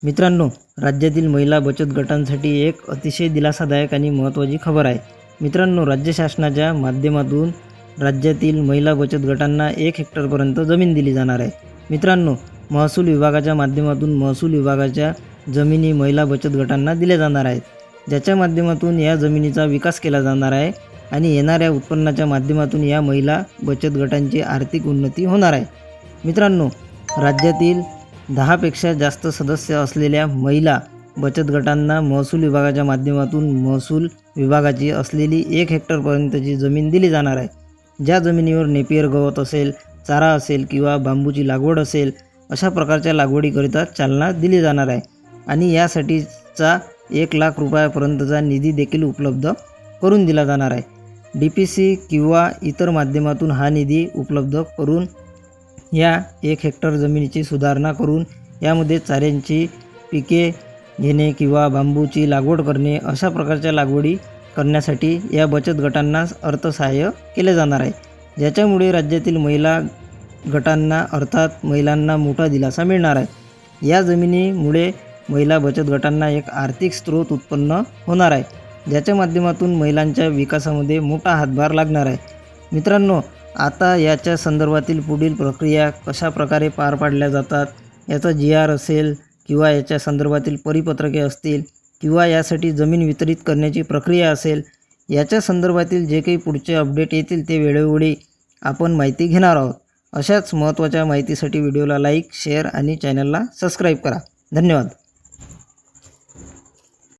मित्रांनो, राज्यातील महिला बचत गटांसाठी एक अतिशय दिलासादायक आणि महत्त्वाची खबर आहे. मित्रांनो, राज्य शासनाच्या माध्यमातून राज्यातील महिला बचत गटांना 1 हेक्टरपर्यंत जमीन दिली जाणार आहे. मित्रांनो, महसूल विभागाच्या माध्यमातून महसूल विभागाच्या जमिनी महिला बचत गटांना दिल्या जाणार आहेत, ज्याच्या माध्यमातून या जमिनीचा विकास केला जाणार आहे आणि येणाऱ्या उत्पन्नाच्या माध्यमातून या महिला बचत गटांची आर्थिक उन्नती होणार आहे. मित्रांनो, राज्यातील 10 पेक्षा जास्त सदस्य असलेल्या महिला बचत गटांना महसूल विभागाच्या माध्यमातून महसूल विभागाची असलेली 1 हेक्टरपर्यंतची जमीन दिली जाणार आहे. ज्या जमिनीवर नेपियर गवत असेल, चारा असेल किंवा बांबूची लागवड असेल, अशा प्रकारच्या लागवडीकरिता चालना दिली जाणार आहे आणि यासाठीचा 1 लाख रुपयापर्यंतचा निधी देखील उपलब्ध करून दिला जाणार आहे. DPC किंवा इतर माध्यमातून हा निधी उपलब्ध करून या 1 हेक्टर जमिनीची सुधारणा करून यामध्ये चाऱ्यांची पिके घेणे किंवा बांबूची लागवड करणे अशा प्रकारच्या लागवडी करण्यासाठी या बचत गटांना अर्थसहाय्य केले जाणार आहे, ज्याच्यामुळे राज्यातील महिला गटांना अर्थात महिलांना मोठा दिलासा मिळणार आहे. या जमिनीमुळे महिला बचत गटांना एक आर्थिक स्रोत उत्पन्न होणार आहे, ज्याच्या माध्यमातून महिलांच्या विकासामध्ये मोठा हातभार लागणार आहे. मित्रांनो, आता याच्या संदर्भातील पुढील प्रक्रिया कशा प्रकारे पार पाडल्या जातात, याचा GR असेल किंवा याच्या संदर्भातील परिपत्रके असतील किंवा यासाठी जमीन वितरित करण्याची प्रक्रिया असेल, याच्या संदर्भातील जे काही पुढचे अपडेट येतील ते वेळोवेळी आपण माहिती घेणार आहोत. अशाच महत्त्वाच्या माहितीसाठी व्हिडिओला लाईक, शेअर आणि चॅनलला सबस्क्राईब करा. धन्यवाद.